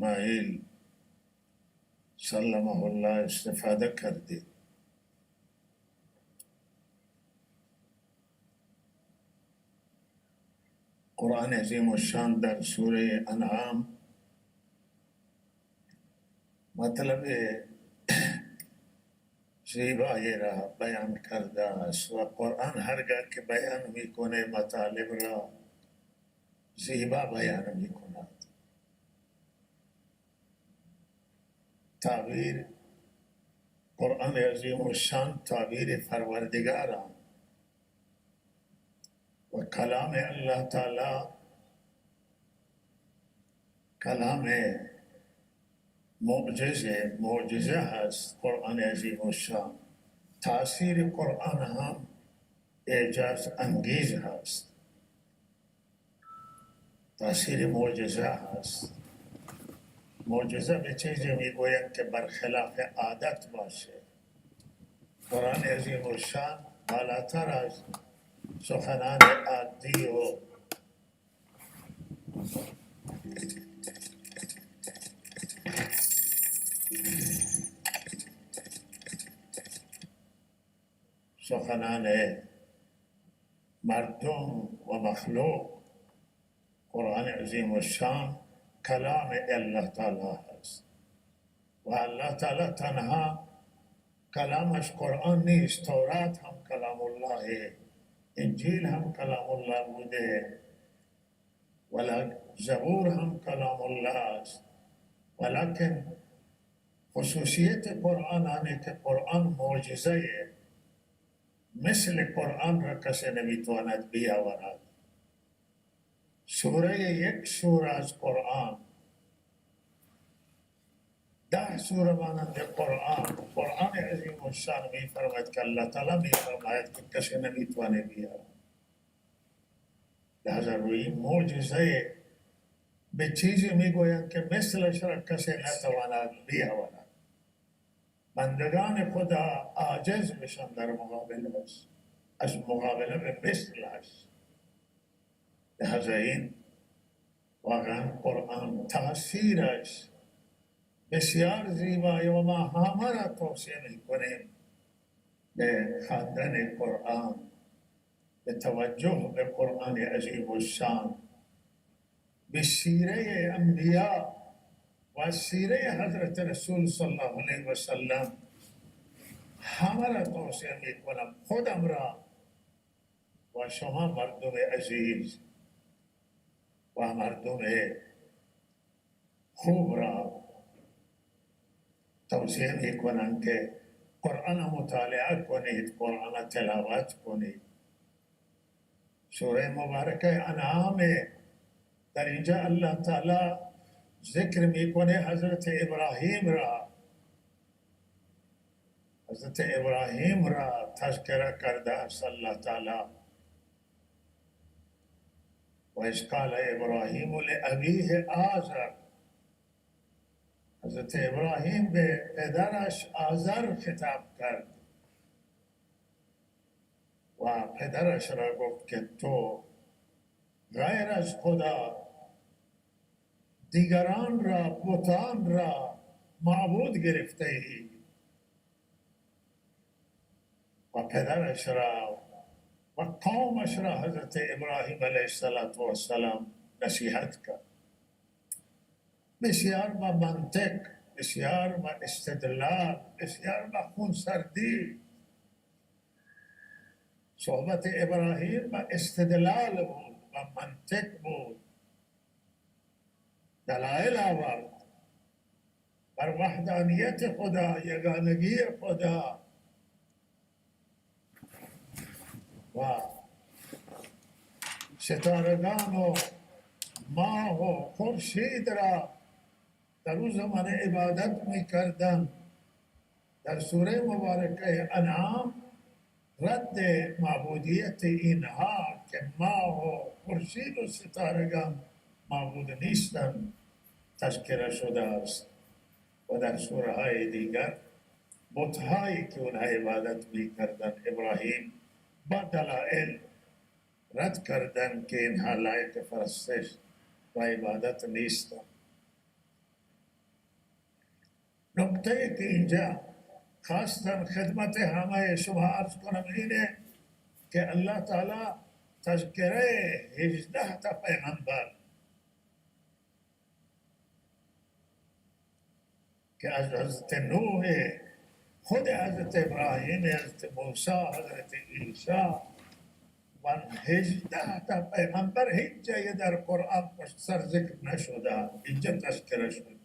اسماعیل سلمه الله استفاده کردید. قرآن عظیم الشان در سوره انعام مطلب زیبایی را بیان کرده است و قرآن هرگاه که بیان میکنه مطالب را زیبا بیان میکند. تعبیر قرآن عظیم الشان تعبیر پروردگاران و کلام الله تعالی کلام معجزه هست. قرآن عظیم الشان تأثیر قرآن هم اعجاز انگیز هست، تأثیر معجزه هست. معجزه به چیزی میگویند که برخلاف عادت باشه. قرآن عظیم الشان بالاتر از سخنان عادی و سخنان مردم و مخلوق. قرآن عظیم الشان کلام الله تعالی است و الله تعالی تنها کلامش قرآن نیست، تورات هم کلام الله، انجیل هم کلام الله بوده، ولی زبور هم کلام الله است. ولیکن خصوصیت قرآن آنه که قرآن معجزه مثل قرآن را کسی نمیتواند بیاورد. یک سوره از قرآن 10 سوره مانند قرآن عظیم الشان میفرماید که الله تعالی میفرماید که کسی نمیتوانه بیاورد. لحظه روی معجزه به چیزی میگویند که مثلش را کسی نتواند بیاورد. بندگان خدا عاجز بشن در مقابلش، از مقابله به مثلش. لحظه این واقعا قرآن تأثیرش بسیار زیبایی و ما همه را توصیه میکنیم به خواندن قرآن، به توجه به قرآن عظیم الشان، به سیره انبیا و سیره حضرت رسول صلی الله علیه و سلم. همه را توصیه میکنم، خودم را و شما مردم عزیز و مردم خوب را توصیه میکنم که قرآن مطالعه کنید، قرآن تلاوت کنید. سوره مبارکه انعام در اینجا الله تعالی ذکر میکنه حضرت ابراهیم را تذکره کرده است الله تعالی. و اذ قال ابراهیم لابیه آزر، حضرت ابراهیم به پدرش آزر خطاب کرد و پدرش را گفت که تو غیر از خدا دیگران را، بتان را معبود گرفته ای. و پدرش را و قومش را حضرت ابراهیم علیه السلام نصیحت کرد، بسیار با منطق، بسیار با استدلال، بسیار با خونسردی. صحبت ابراهیم با استدلال بود، با منطق بود، دلائل آورد بر وحدانیت خدا، یگانگی خدا و ستارگان و ماه و خورشید را در اون زمان عبادت میکردن. در سوره مبارکه انعام رد معبودیت اینها که ماه و خورشید و ستارگان معبود نیستند تذکره شده است. و در سوره های دیگر بت‌هایی که اونها عبادت میکردن ابراهیم با دلائل رد کردن که اینها لایق پرستش و عبادت نیستند. نقطه که اینجا خواستن خدمت همه شما عرض کنم اینه که الله تعالی تذکره 18 تا پیغمبر که از حضرت نوح، خود حضرت ابراهیم، حضرت موسی، حضرت عیسی و 18 تا پیغمبر هیچ جای در قرآن پشت سر ذکر نشده، اینجا تذکره شده.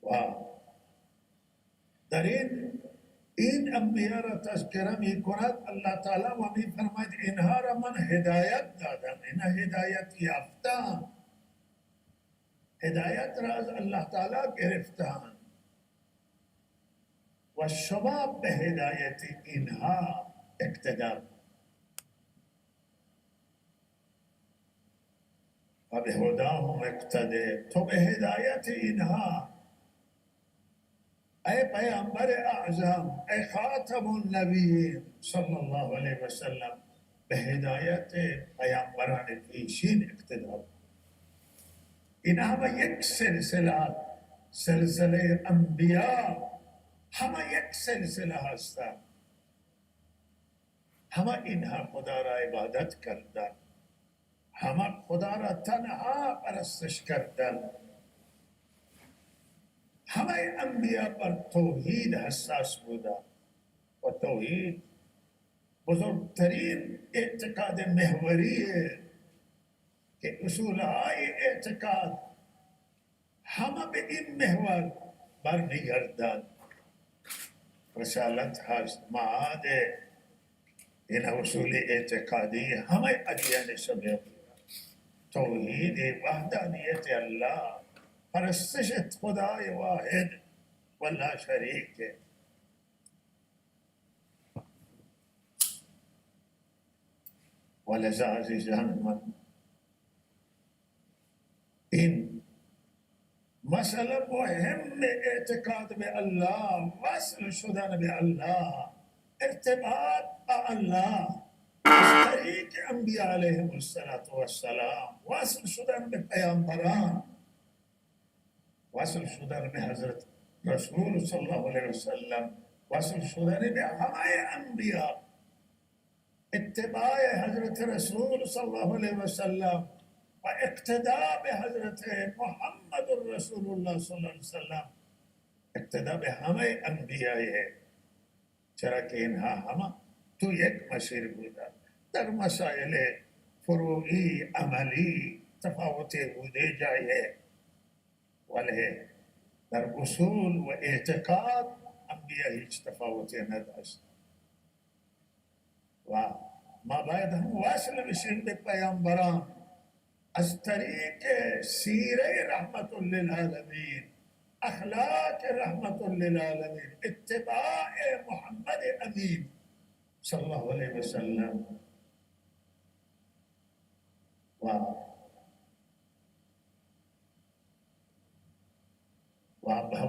و در این انبیاء را تذکره می کند الله تعالی و می فرماید اینها را من هدایت دادم، اینها هدایت یافتند، هدایت را از الله تعالی گرفتند و شما به هدایت اینها اقتدا و به هداهم اقتده. تو به هدایت اینها ای پیامبر اعظم، ای خاتم النبیین صلی الله علیه و سلم، به هدایت پیامبران پیشین اقتدا. این همه یک سلسله انبیا، همه یک سلسله هستند، همه اینها خدا را عبادت کردند، همه خدا را تنها پرستش کردند، همه انبیا بر توحید حساس بودند و توحید بزرگترین اعتقاد محوریه که اصولهای اعتقاد همه به این محور برمیگردند. رسالت هست، معاد این اصول اعتقادی همه ادیان سمیه، توحید وحدانیت الله، پرستش خدای واحد و لا شریک. ولذا عزیزان من، این مسئله مهم اعتقاد به الله، وصل شدن به الله، ارتباط با الله از طریق انبیاء علیهم السلام، وصل شدن به پیامبران، وصل شدن به حضرت رسول صلی الله علیه وسلم، وصل شدن به همه انبیاء، اتباع حضرت رسول صلی الله علیه وسلم و اقتداء به حضرت محمد رسول الله صلی الله علیه وسلم، اقتداء به همه انبیاء، چرا که اینها همه تو یک مسیر بودند. در مسائل فروعی عملی تفاوتی بوده جایه، ولی در اصول و اعتقاد انبیاء هیچ تفاوتی نداشت و ما باید هم واصل بشیم به پیامبران از طریق سیره رحمت للعالمین، اخلاق رحمت للعالمین، اتباع محمد امین صلی الله علیه وسلم و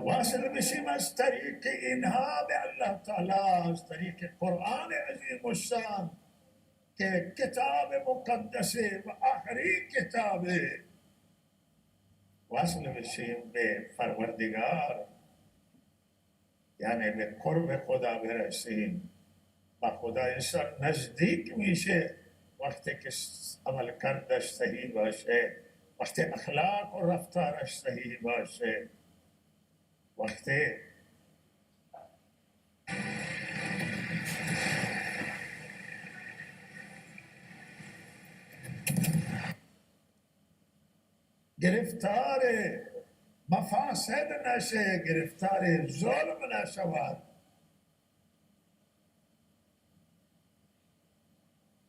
واصل بشیم از طریق اینها به الله تعالی، از طریق قرآن عظیم الشان که کتاب مقدسه و آخری کتابه، واصل بشیم به پروردگار، یعنی به قرب خدا برسیم و خدا انسان نزدیک میشه وقتی که عمل کردش صحیح باشه، وقتی اخلاق و رفتارش صحیح باشه، وقتی گرفتار مفاسد نشه، گرفتار ظلم نشود.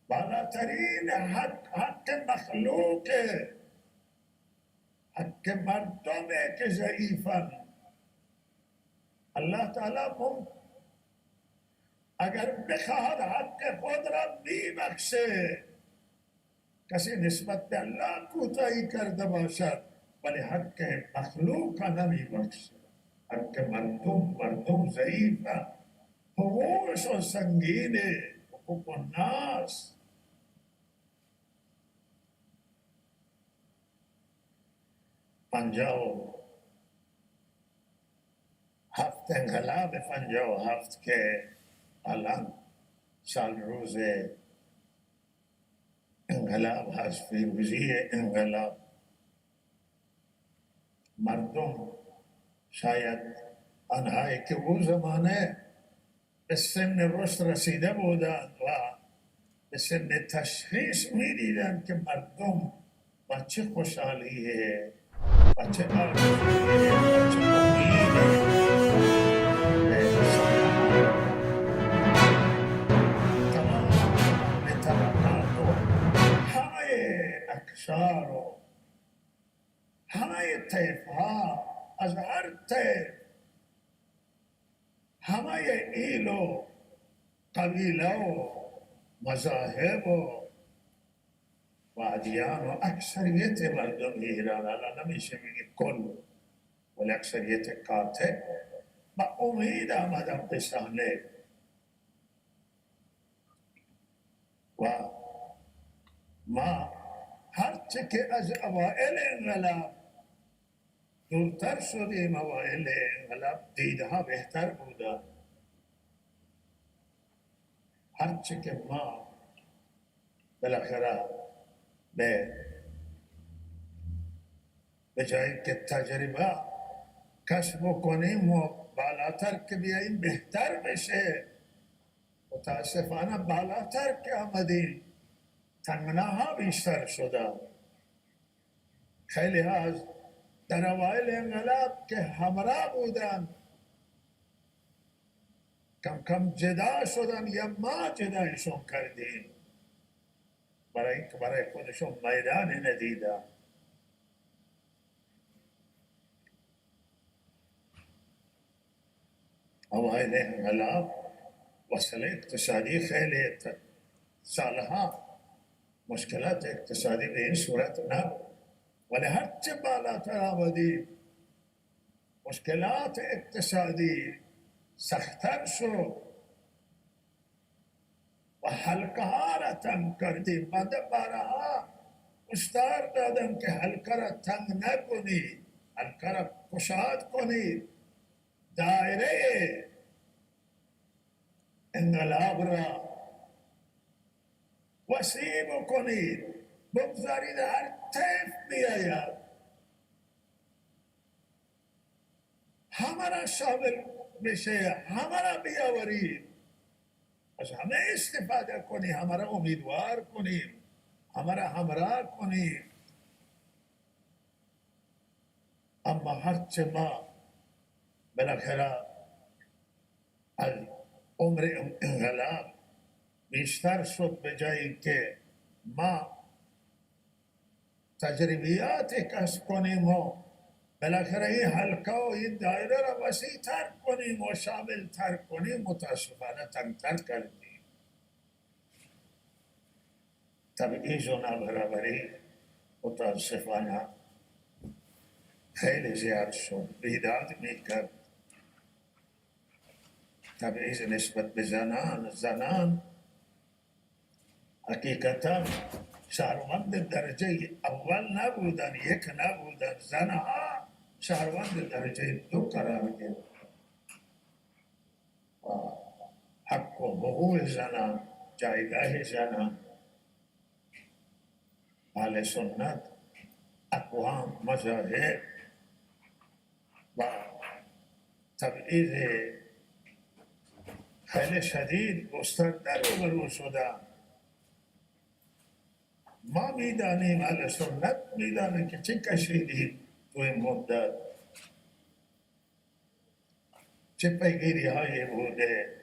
بالاترین حق مخلوق، حق مردمه که ضعیفن. الله تعالی اگر بخواهد حق خود را میبخشه، کسی نسبت به الله کوتاهی کرده باشد ولی حق مخلوق نمیبخشه. حق مردم ضعیفه، حقوقشون سنگینه، حقوق الناس. هفت انقلاب 57 که الان سال روز انقلاب هست، پیروزی انقلاب، مردم شاید آنهایی که او زمانه به سن رشد رسیده بودند و به سن تشخیص میدیدند که مردم با چه خوشحالیه و چه آرزویه و چه امیده به تمام طبقات و همه اقشار و همه طیفها، از هر طیف، همه ایل و قبیله و مذاهب و ادیان و اکثریت مردم ایران، الان نمیشه بگید کل، ولی اکثریت قاطع با امید آمدن به صحنه و ما هرچه که از اوائل انقلاب دورتر شدیم، اوائل انقلاب دیدها بهتر بودن. هرچه که ما بالاخره به جایی که تجربه کسب کنیم و بالاتر که بیاییم بهتر بشه، متاسفانه بالاتر که آمدیم تنگناها بیشتر شدن. خیلی ها از در اوائل انقلاب که همراه بودن کم کم جدا شدن یا ما جدایشون کردیم، برای اینکه برای خودشون میدانی ندیدن. اوائل انقلاب وسیله اقتصادی خیلی سالها مشکلات اقتصادی به این صورت نبود، ولی هرچه بالاتر آمدیم مشکلات اقتصادی سختتر شد و حلقه ها را تنگ کردیم. بنده بارها هشدار دادم که حلقه را تنگ نکنید، حلقه را گشاد کنید، دایره انقلاب را وسیع بکنید، بگذارید هر طیف بیاید، همه را شامل بشه، همه را بیاورید، از همه استفاده کنید، همه را امیدوار کنید، همه را همراه کنید. اما هرچه ما بالاخره از عمر انقلاب بیشتر شد، به جایی که ما تجربیات کسب کنیم و بالاخره این حلقه و این دایره را وسیع تر کنیم و شامل تر کنیم، متاسفانه تنگتر کردیم. تبعیض و نابرابری متاسفانه خیلی زیاد شد، بیداد میکرد. تبعیض نسبت به زنان حقیقتا شهروند درجه اول نبودن، یک نبودن، زنها شهروند درجه 2 قرار گرفت. حق و حقوق زنان، جایگاه زنان، اهل سنت، اقوام، مذاهب و تبعیض خیلی شدید گسترده روبرو شدن. ما میدانیم، اهل سنت میدانیم که چه کشیدیم تو این مدت، چه پیگیری هایی بوده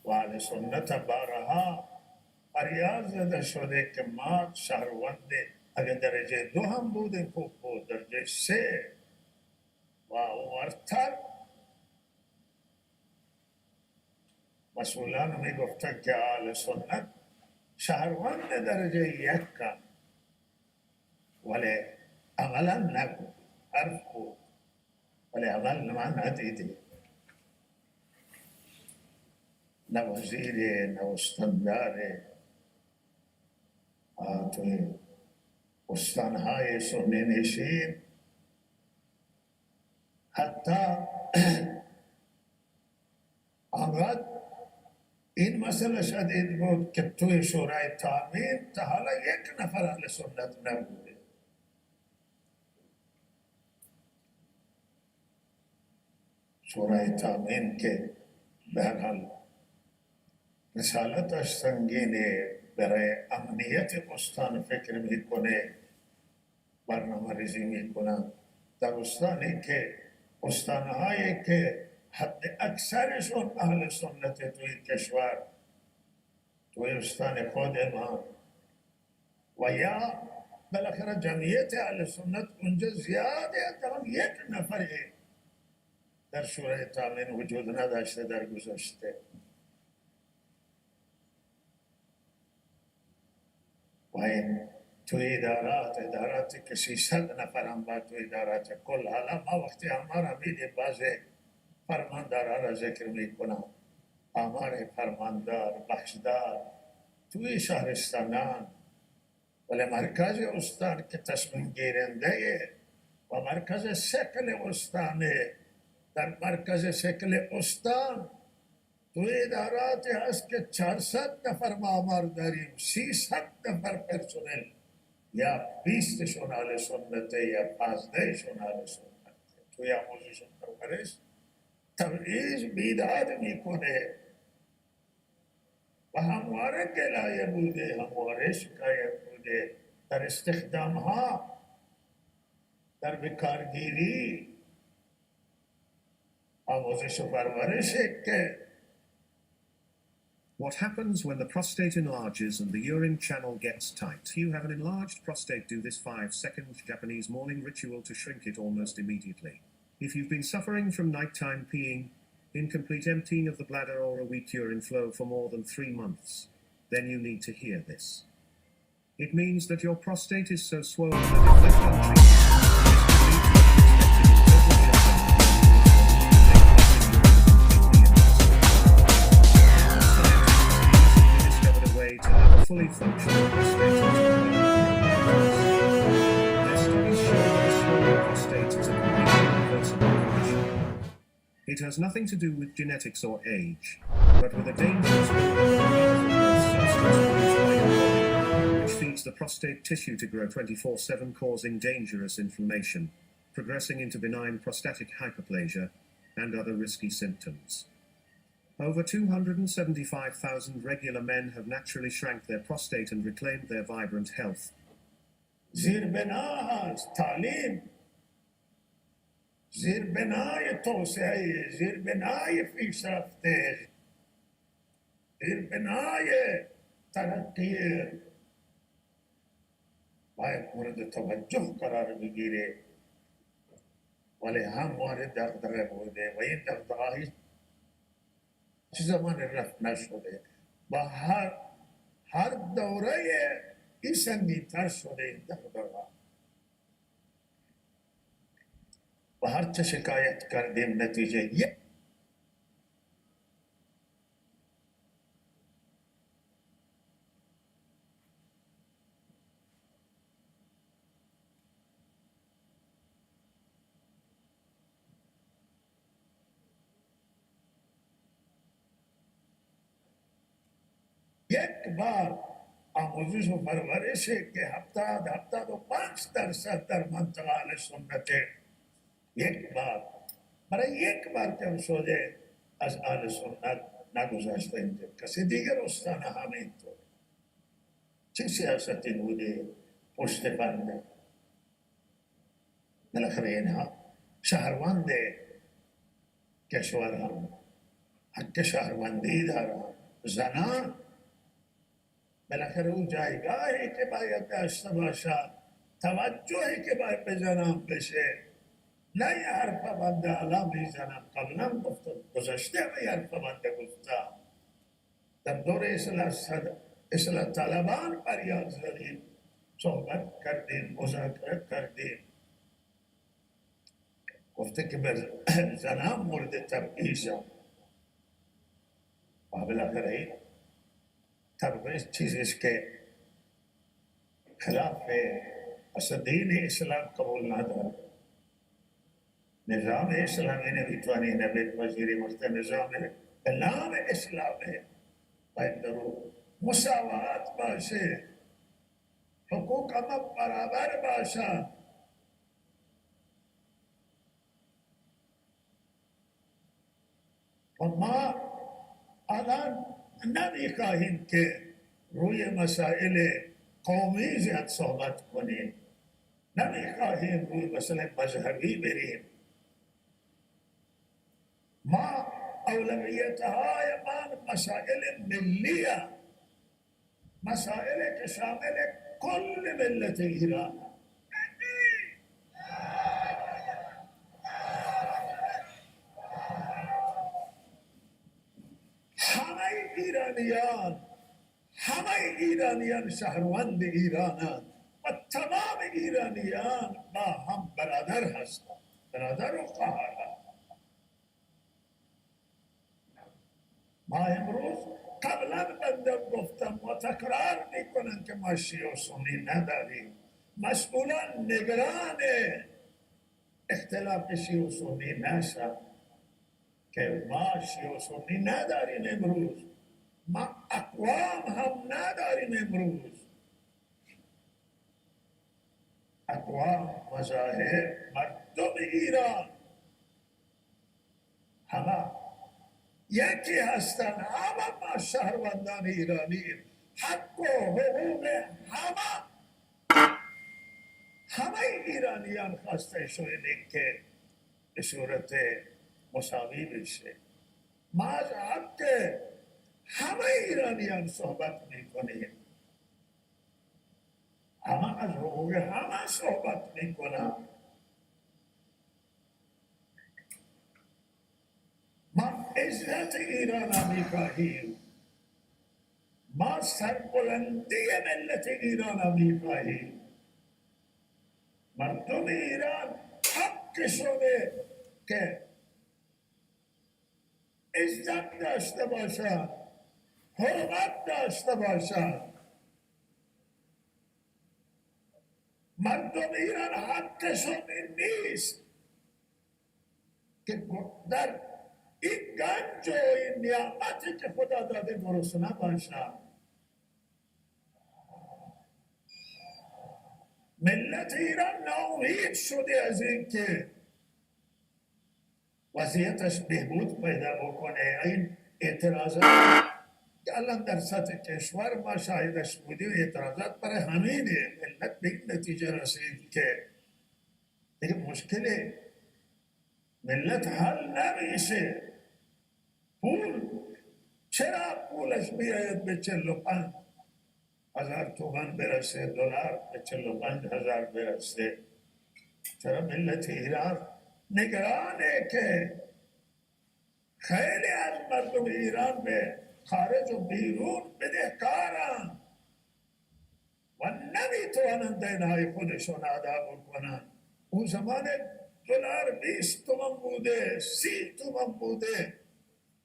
و اهل سنت بارها فریاد زده شده که ما شهروند اگر درجه 2 هم بودیم خوب بود، درجه 3 و ورتر مسئولان میگفتن که اهل سنت شهروند درجه 1 کن، ولی عملا نبود، حرف بود ولی عمل ما ندیدیم. نه وزیر، نه استاندار توی استانهای سنی نشین، حتی فقط این مسئله شدید بود که توی شورای تامین تا حالا یک نفر اهل سنت نبوده. شورای تامین که به هر حال رسالتش سنگینه، برای امنیت استان فکر میکنه، برنامه ریزی میکنن در استانی که استانهایی که حد اکثرشون اهل سنت توی کشور، توی استان خود ما و یا بالاخره جمعیت اهل سنت اونجا زیاده، تا یک نفری در شورای تامین وجود نداشته در گذشته. و این توی اداراتی که 300 نفر هم با توی ادارات کل. حالا ما وقتی آمار میدیم بعضی فرماندارها را ذکر میکنم، آمار فرماندار بخشدار توی شهرستانان، ولی مرکز استان که تصمیم گیرنده و مرکز شکل استانه، در مرکز شکل استان توی اداراتی هست که 400 نفر مامور داریم، 300 نفر پرسنل، یا 20شون اهل سنته یا 15شون اهل سنته. توی آموزش و پرورش تبعیض بیداد میکنه و همواره گلایه بوده، همواره شکایت بوده در استخدام ها، در بکارگیری آموزش و پرورش که What happens when the prostate enlarges and the urine channel gets tight? If you have an enlarged prostate, do this 5-second Japanese morning ritual to shrink it almost immediately. If you've been suffering from nighttime peeing, incomplete emptying of the bladder, or a weak urine flow for more than 3 months, then you need to hear this. It means that your prostate is so swollen that if left untreated, fully functional prostate. Their studies show that a swollen prostate is a completely reversible condition. It has nothing to do with genetics or age, but with a dangerous substance produced by your body, which feeds the prostate tissue to grow 24/7, causing dangerous inflammation, progressing into benign prostatic hyperplasia and other risky symptoms. Over 275,000 regular men have naturally shrank their prostate and reclaimed their vibrant health. زیربنای تعلیم، زیربنای توسعه، زیربنای پیشرفته، زیربنای ترقی باید مورد توجه قرار بگیره، ولی هم مورد دغدغه بوده و این دغدغه چه زمان رفت نشده، با هر دوره این سنگین‌تر شده این دغدغه. و هر چه شکایت کردیم نتیجه یک بار آموزش و پرورشی که 75% در منطقه اهل سنته، یک بار برای یک بار کم شده از اهل سنت نگذاشته اینجا. کسی دیگر استان همینطور. چه سیاستی بوده پشت پرده؟ بالاخره اینها شهروند کشور هم حق شهروندی دارن. زنان بالاخره اون جایگاهی که باید داشته باشه، توجهی که باید به زنان بشه، نه یه حرف بنده الان میزنم، قبلا گفتم گذاشته و یه حرف بنده گفتم. در دور اصلاح طلبان فریاد زدیم، صحبت کردیم، مذاکره کردیم، گفته که به زنان مورد تبعیض و بالاخره این تبعیض چیزیست که خلاف اصلا دین اسلام قبول نداره. نظام اسلامی نمیتوانه نبید وزیری وقت نظام به نام اسلامی باید درو مساوات باشه، حقوق ما برابر باشه. و ما الان نمیخواهیم که روی مسائل قومی زیاد صحبت کنیم، نمیخواهیم روی مسئله مذهبی بریم. ما اولویت‌های ما مسائل ملیه، مسائل که شامل کل ملت ایران. همه ایرانیان شهروند ایرانند و تمام ایرانیان با هم برادر هستند، برادر و خواهرند. ما امروز قبلا بنده گفتم و تکرار میکنن که ما شیعه و سنی نداریم. مسئولان نگران اختلاف شیعه و سنی نشد که ما شیعه و سنی نداریم امروز، ما اقوام هم نداریم امروز. اقوام، مذاهب، مردم ایران همه یکی هستن، همه ما شهروندان ایرانی، حق و حقوق همه ایرانیان خواسته شده که به صورت مساوی بشه. ما از حق همه ایرانیان صحبت میکنیم، همه از حقوق همه صحبت میکنم. ما عزت ایران میخواهیم، ما سربلندی ملت ایران میخواهیم. مردم ایران حق شده که عزت داشته باشند، حرمت داشته باشند. مردم ایران حقشون نیست که در این گنج و این نعمتی که خدا داده گرسنه باشند. ملت ایران ناامید شده از این که وضعیتش بهبود پیدا بکنه. این اعتراضات که الان در سطح کشور ما شاهدش بودیم، اعتراضات برای همینه. ملت به این نتیجه رسید که دیگه مشکل ملت حل نمیشه. چرا پولش بیاید به 45,000 تومان برسه، دلار به 45,000 برسه؟ چرا ملت ایران نگرانه که خیلی از مردم ایران به خارج و بیرون بدهکارن و نمیتوانند دینهای خودشون ادا بکنن. اون زمان دلار 20 تومان بوده، 30 تومان بوده،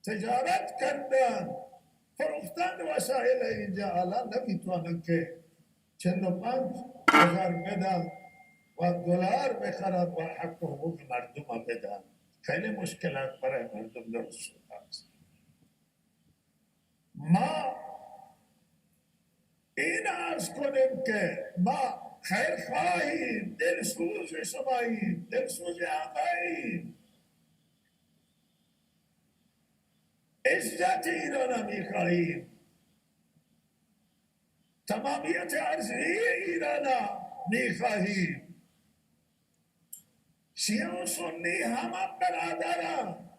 تجارت کردن، فروختن وسایل. اینجا الان نمیتوانند که 45,000 بدن و دلار بخرند و حق و حقوق مردم بدن. خیلی مشکلات برای مردم درست شده است. ما این عرض کنیم که ما خیر خواهیم، دلسوز شماییم، دلسوز هماییم. عزت ایران میخواهیم، تمامیت ارضی ایران میخواهیم. شیعه و سنی همه برادران،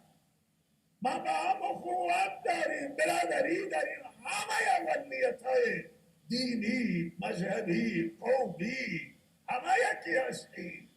ما با هم اخوت داریم، برادری داریم. همه اقلیت های دینی، مذهبی، قومی همه یکی هستیم.